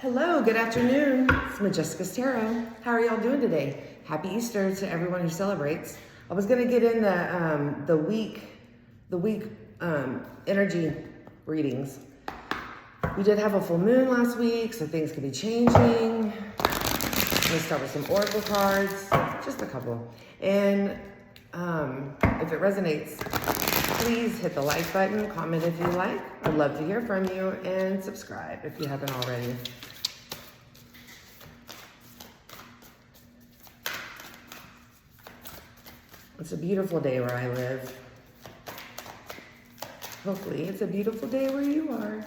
Hello, good afternoon. It's Majesticas Tarot. How are y'all doing today? Happy Easter to everyone who celebrates. I was gonna get in the week energy readings. We did have a full moon last week, so things could be changing. I'm gonna start with some oracle cards, just a couple. And if it resonates, please hit the like button, comment if you like. I'd love to hear from you, and subscribe if you haven't already. It's a beautiful day where I live. Hopefully it's a beautiful day where you are.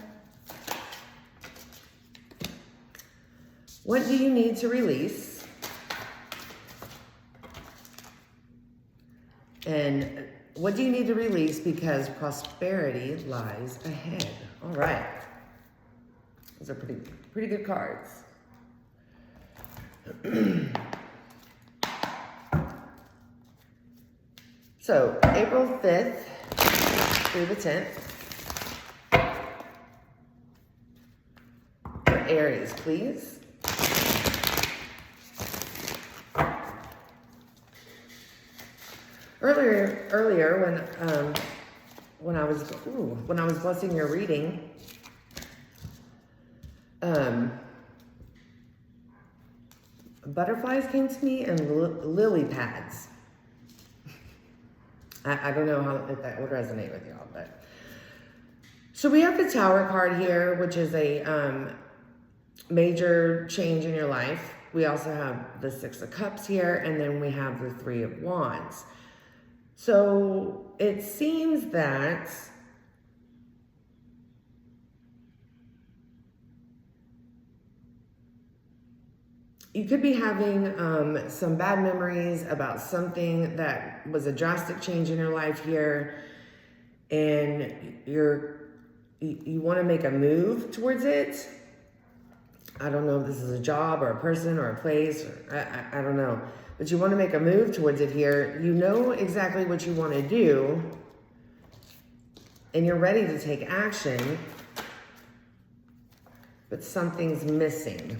What do you need to release? And what do you need to release because prosperity lies ahead? All right. Those are pretty good cards. So, April 5th through the 10th. For Aries, please. Earlier when I was blessing your reading, butterflies came to me and lily pads. I don't know if that would resonate with y'all, but so we have the Tower card here, which is a major change in your life. We also have the Six of Cups here, and then we have the Three of Wands. So it seems that you could be having some bad memories about something that was a drastic change in your life here, and you want to make a move towards it. I don't know if this is a job or a person or a place, or I don't know. But you want to make a move towards it here. You know exactly what you want to do, and you're ready to take action, but something's missing.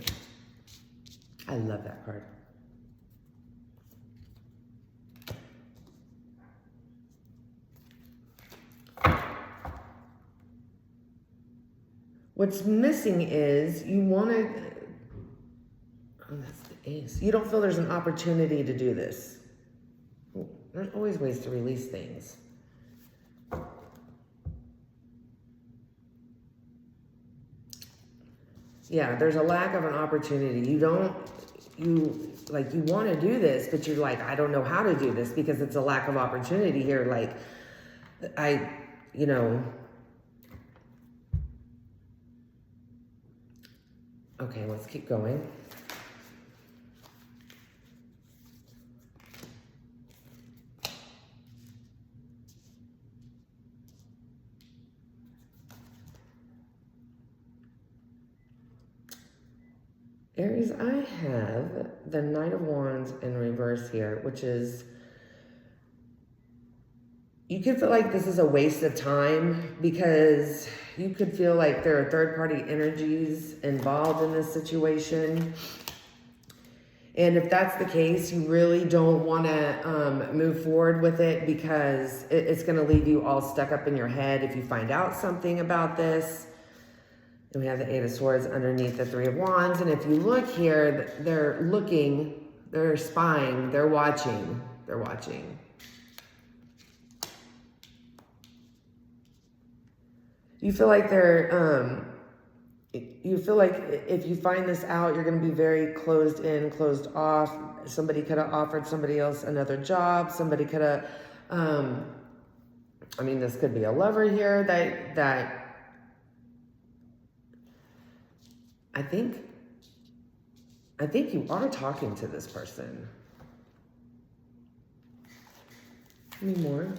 I love that card. What's missing is you want to, that's the Ace. You don't feel there's an opportunity to do this. There's always ways to release things. Yeah, there's a lack of an opportunity. You want to do this, but you're like, I don't know how to do this because it's a lack of opportunity here. Like, okay, let's keep going. Aries, I have the Knight of Wands in reverse here, which is, you could feel like this is a waste of time because you could feel like there are third-party energies involved in this situation. And if that's the case, you really don't want to move forward with it because it's going to leave you all stuck up in your head if you find out something about this. And we have the Eight of Swords underneath the Three of Wands. And if you look here, they're looking, they're spying, they're watching, You feel like you feel like if you find this out, you're going to be very closed in, closed off. Somebody could have offered somebody else another job. Somebody could have, this could be a lover here that I think you are talking to this person. Any more?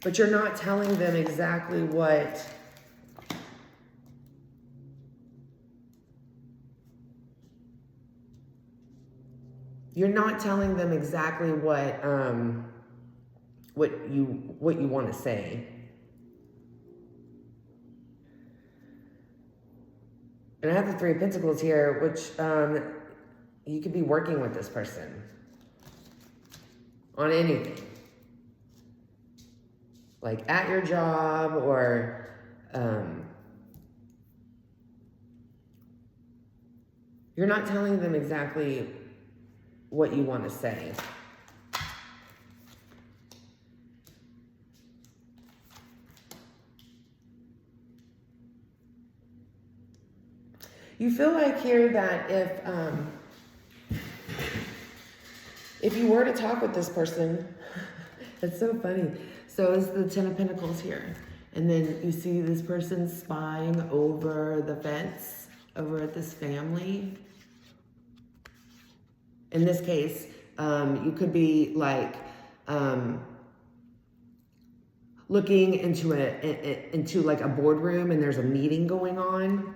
But you're not telling them exactly what you want to say. And I have the Three of Pentacles here, which you could be working with this person on anything. Like at your job, or you're not telling them exactly what you want to say. You feel like here that if you were to talk with this person, it's so funny. So is the Ten of Pentacles here. And then you see this person spying over the fence, over at this family. In this case, you could be like looking into like a boardroom, and there's a meeting going on.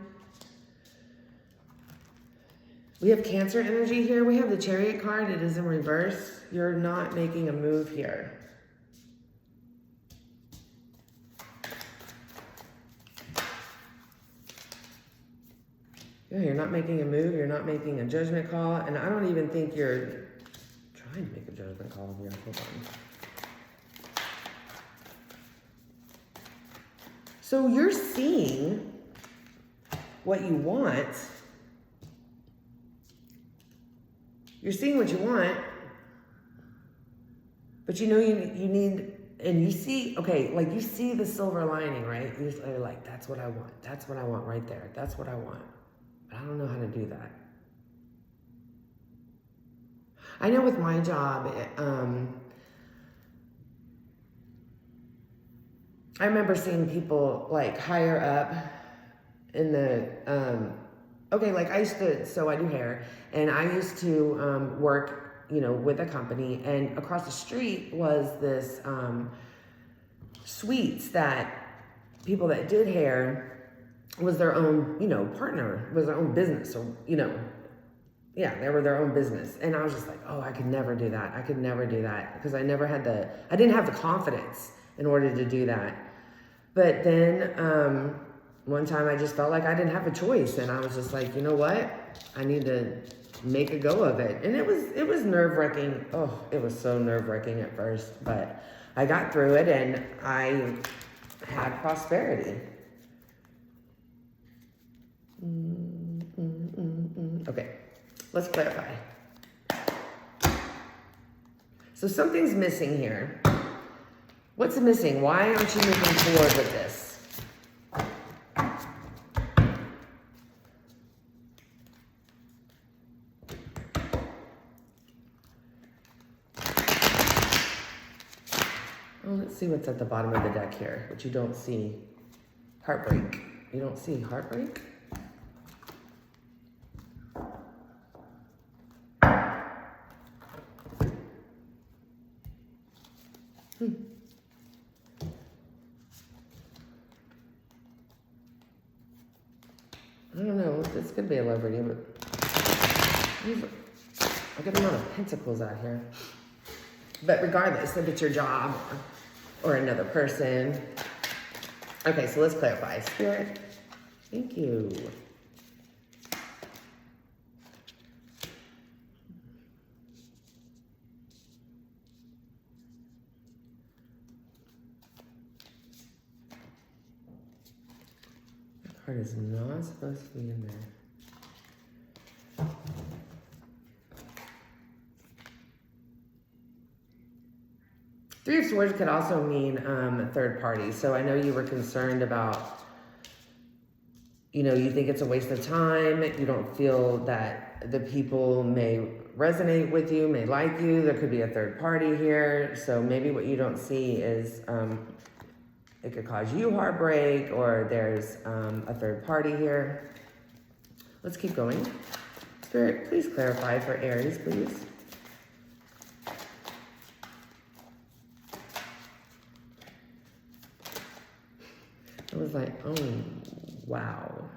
We have Cancer energy here. We have the Chariot card. It is in reverse. You're not making a move here. Yeah, you're not making a move. You're not making a judgment call. And I don't even think you're trying to make a judgment call here. Hold on. So you're seeing what you want. You're seeing what you want. But you know you need, and you see, okay, like you see the silver lining, right? You're like, that's what I want. That's what I want right there. That's what I want. But I don't know how to do that. I know with my job, I remember seeing people like higher up in the, okay, like I used to, so I do hair, and I used to work, you know, with a company, and across the street was this suites that people that did hair was their own, you know, partner, was their own business, or, you know, yeah, they were their own business. And I was just like, oh, I could never do that. I could never do that, because I never had I didn't have the confidence in order to do that. But then one time I just felt like I didn't have a choice, and I was just like, you know what? I need to make a go of it. And it was nerve-wracking. Oh, it was so nerve-wracking at first, but I got through it, and I had prosperity. Okay, let's clarify. So something's missing here. What's missing? Why aren't you moving forward with this? Well, let's see what's at the bottom of the deck here, which you don't see. Heartbreak. You don't see heartbreak? I don't know, this could be a love reading, but I get a lot of pentacles out here. But regardless, if it's your job or another person. Okay, so let's clarify. Spirit, thank you. That card is not supposed to be in there. Three of Swords could also mean a third party. So I know you were concerned about, you know, you think it's a waste of time. You don't feel that the people may resonate with you, may like you. There could be a third party here. So maybe what you don't see is it could cause you heartbreak, or there's a third party here. Let's keep going. Spirit, please clarify for Aries, please. I was like, oh, wow.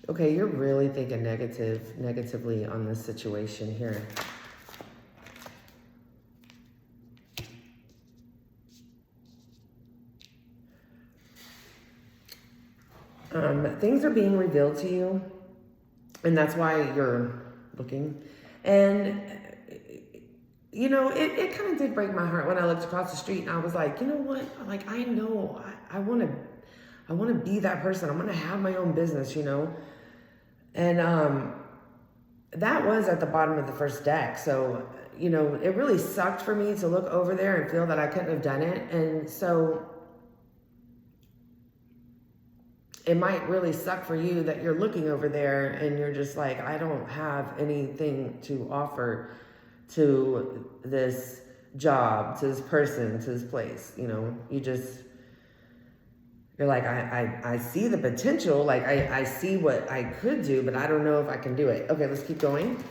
Okay, you're really thinking negatively on this situation here. Things are being revealed to you, and that's why you're looking. And, you know, it kind of did break my heart when I looked across the street and I was like, you know what? Like, I know I want to be that person. I'm going to have my own business, you know? And that was at the bottom of the first deck. So, you know, it really sucked for me to look over there and feel that I couldn't have done it. And so it might really suck for you that you're looking over there and you're just like, I don't have anything to offer to this job, to this person, to this place. You know, you're like, I see the potential. Like, I see what I could do, but I don't know if I can do it. Okay, let's keep going.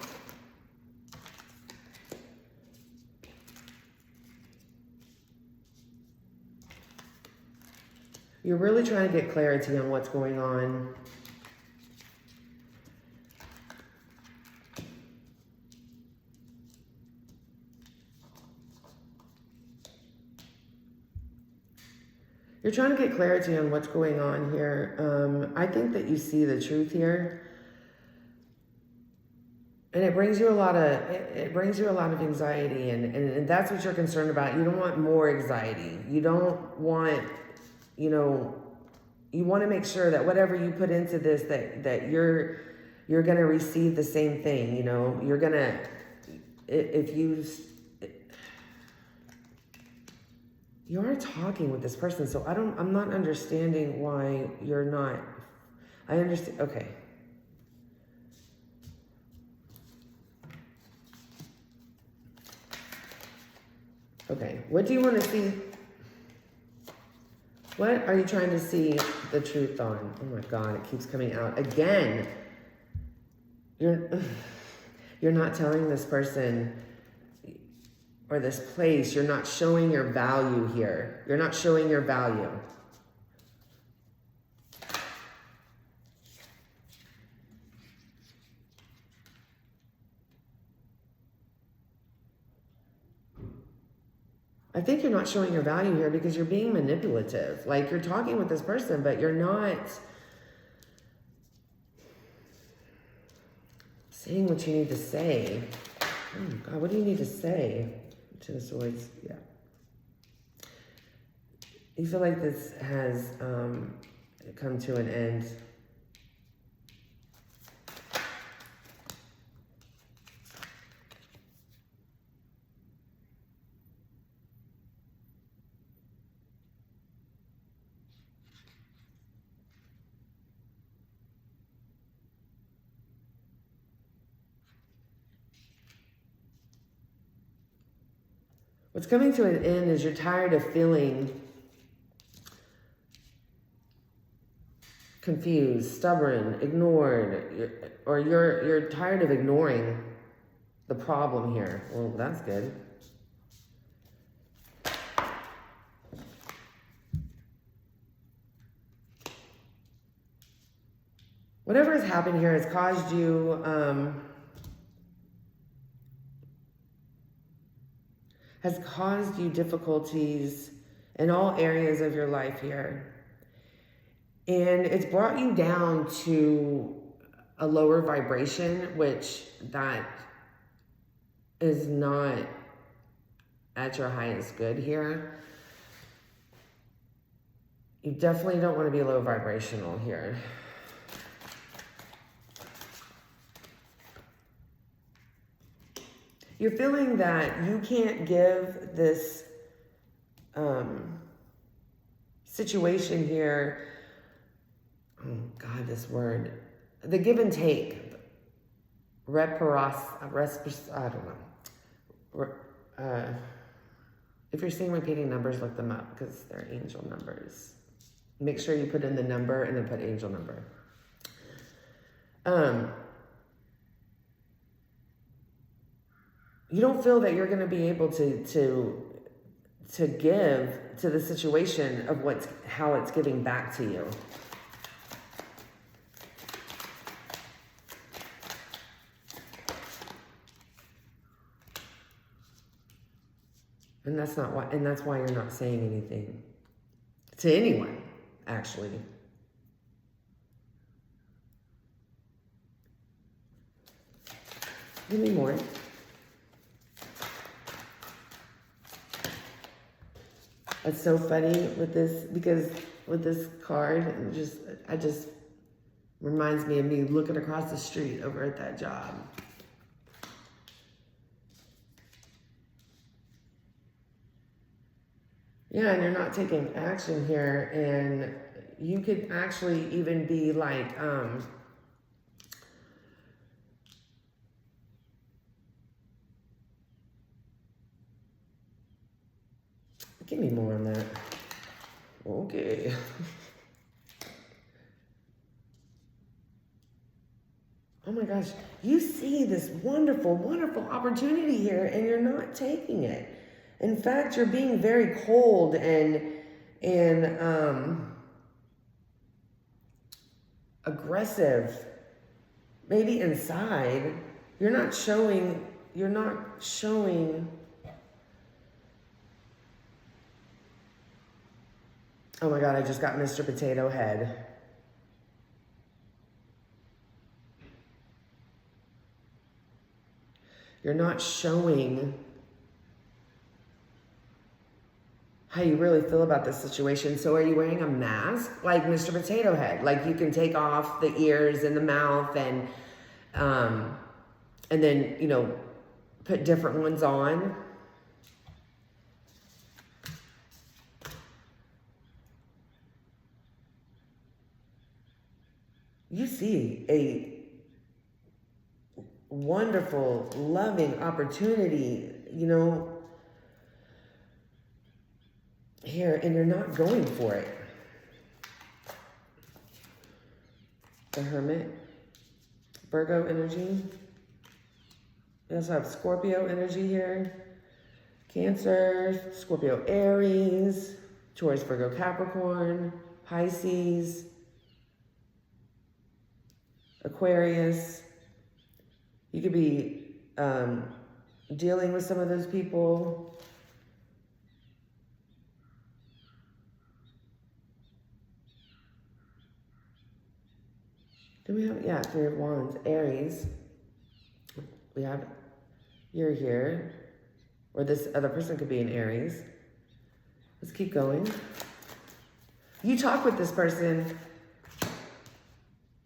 You're really trying to get clarity on what's going on. You're trying to get clarity on what's going on here. I think that you see the truth here. And it brings you a lot of anxiety, and that's what you're concerned about. You don't want more anxiety. You don't want, you know, you want to make sure that whatever you put into this, that you're going to receive the same thing. You know, you're going to, if you are talking with this person. So I'm not understanding why you're not. I understand. Okay. Okay. What do you want to see? What are you trying to see the truth on? Oh my God, it keeps coming out again. You're not telling this person or this place, you're not showing your value here. You're not showing your value. I think you're not showing your value here because you're being manipulative. Like, you're talking with this person, but you're not saying what you need to say. Oh God, what do you need to say? To the Swords, yeah. You feel like this has come to an end. What's coming to an end is you're tired of feeling confused, stubborn, ignored, or you're tired of ignoring the problem here. Well, that's good. Whatever has happened here has caused you difficulties in all areas of your life here. And it's brought you down to a lower vibration, which that is not at your highest good here. You definitely don't want to be low vibrational here. You're feeling that you can't give this situation here, oh God, this word, the give and take, I don't know. If you're seeing repeating numbers, look them up because they're angel numbers. Make sure you put in the number and then put angel number. You don't feel that you're going to be able to give to the situation of how it's giving back to you. And that's not why, and that's why you're not saying anything to anyone, actually. Give me more. It's so funny with this, because with this card, it just reminds me of me looking across the street over at that job. Yeah, and you're not taking action here, and you could actually even be like, give me more on that. Okay. Oh my gosh, you see this wonderful, wonderful opportunity here, and you're not taking it. In fact, you're being very cold and aggressive. Maybe inside, you're not showing. Oh my God, I just got Mr. Potato Head. You're not showing how you really feel about this situation. So are you wearing a mask like Mr. Potato Head? Like you can take off the ears and the mouth and then, you know, put different ones on. You see a wonderful, loving opportunity, you know, here, and you're not going for it. The Hermit, Virgo energy. We also have Scorpio energy here. Cancer, Scorpio, Aries, Taurus, Virgo, Capricorn, Pisces, Aquarius. You could be dealing with some of those people. Do we have, yeah, Three of Wands, Aries. We have, you're here. Or this other person could be an Aries. Let's keep going. You talk with this person.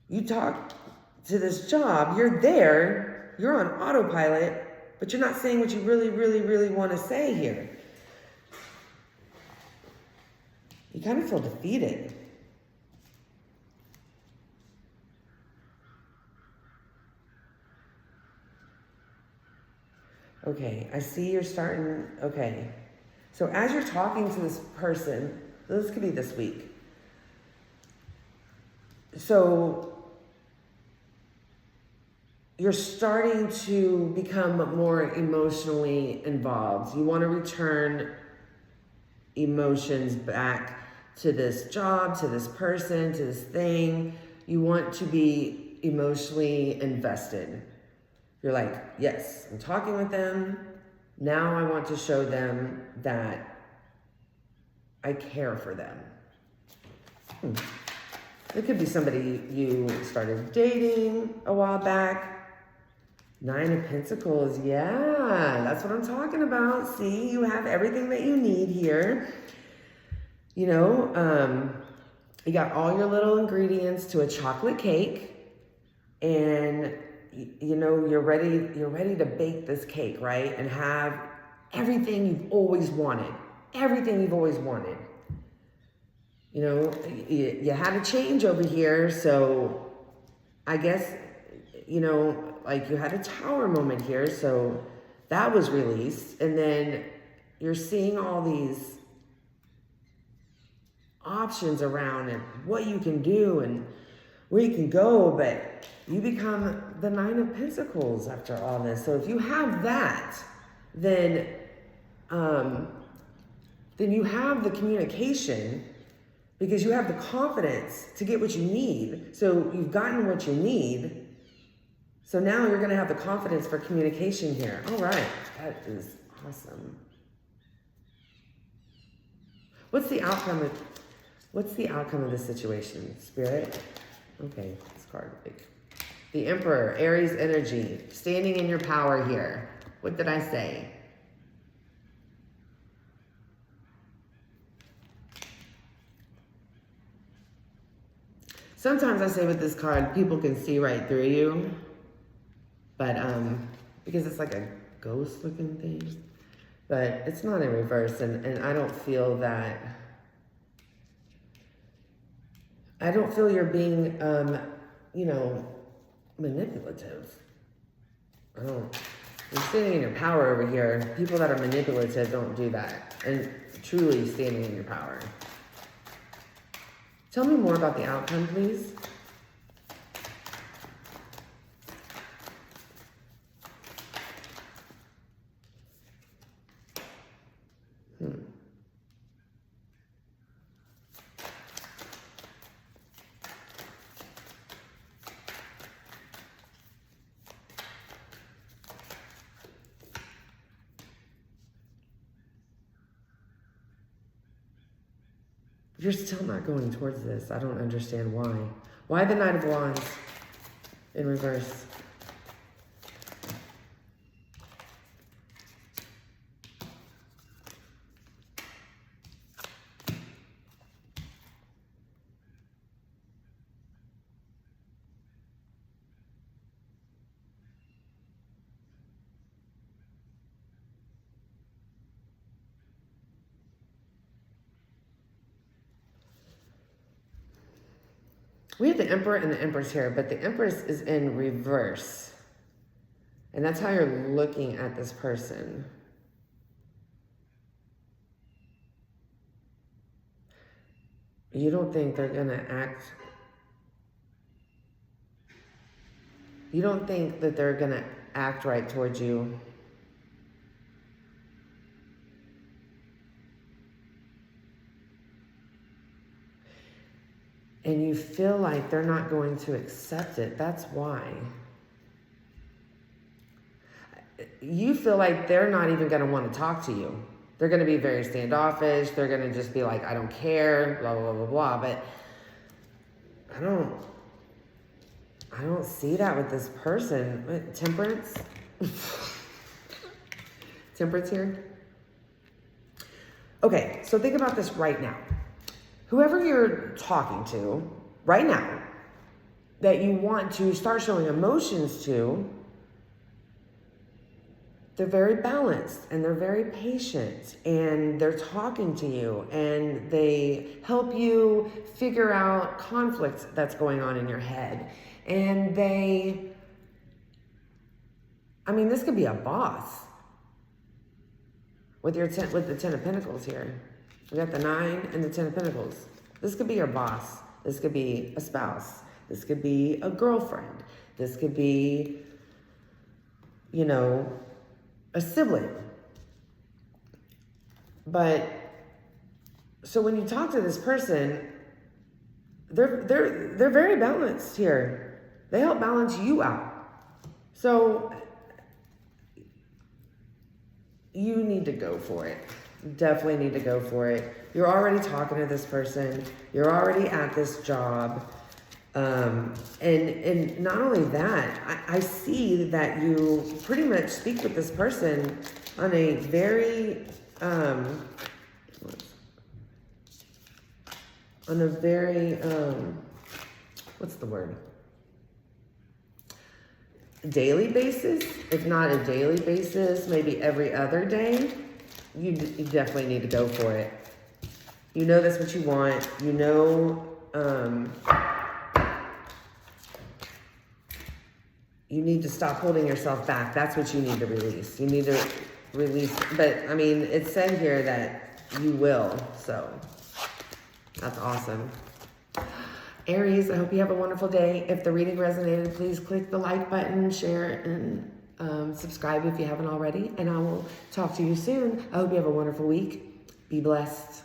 You talk to this job. You're there. You're on autopilot, but you're not saying what you really, really, really want to say here. You kind of feel defeated. Okay, I see you're starting, okay. So as you're talking to this person, this could be this week. So you're starting to become more emotionally involved. You want to return emotions back to this job, to this person, to this thing. You want to be emotionally invested. You're like, yes, I'm talking with them. Now I want to show them that I care for them. It could be somebody you started dating a while back. Nine of Pentacles, yeah, that's what I'm talking about. See, you have everything that you need here. You know, you got all your little ingredients to a chocolate cake, and you know, you're ready to bake this cake, right? And have everything you've always wanted. Everything you've always wanted. You know, you had a change over here, so I guess, you know, like you had a tower moment here, so that was released. And then you're seeing all these options around and what you can do and where you can go, but you become the Nine of Pentacles after all this. So if you have that, then you have the communication, because you have the confidence to get what you need. So you've gotten what you need. So now you're going to have the confidence for communication here. All right, that is awesome. What's the outcome of this situation, Spirit? Okay, this card. The Emperor, Aries energy, standing in your power here. What did I say? Sometimes I say with this card, people can see right through you, but because it's like a ghost looking thing, but it's not in reverse, and I don't feel that, I don't feel you're being, you know, manipulative. I don't, you're standing in your power over here. People that are manipulative don't do that, and truly standing in your power. Tell me more about the outcome, please. You're still not going towards this. I don't understand why. Why the Knight of Wands in reverse? We have the Emperor and the Empress here, but the Empress is in reverse. And that's how you're looking at this person. You don't think they're going to act... You don't think that they're going to act right towards you. And you feel like they're not going to accept it. That's why. You feel like they're not even going to want to talk to you. They're going to be very standoffish. They're going to just be like, I don't care, blah, blah, blah, blah. But I don't see that with this person. What, Temperance? Temperance here? Okay, so think about this right now. Whoever you're talking to right now that you want to start showing emotions to, they're very balanced and they're very patient and they're talking to you and they help you figure out conflicts that's going on in your head. And they, I mean, this could be a boss with the 10 of Pentacles here. We got the 9 and the 10 of Pentacles. This could be your boss. This could be a spouse. This could be a girlfriend. This could be, you know, a sibling. But, so when you talk to this person, they're very balanced here. They help balance you out. So, you need to go for it. Definitely need to go for it. You're already talking to this person. You're already at this job. And not only that, I see that you pretty much speak with this person on a very, what's the word? Daily basis, if not a daily basis, maybe every other day. You definitely need to go for it. You know that's what you want. You know, you need to stop holding yourself back. That's what you need to release. You need to release. But, I mean, it said here that you will. So, that's awesome. Aries, I hope you have a wonderful day. If the reading resonated, please click the like button, share, and subscribe if you haven't already, and I will talk to you soon. I hope you have a wonderful week. Be blessed.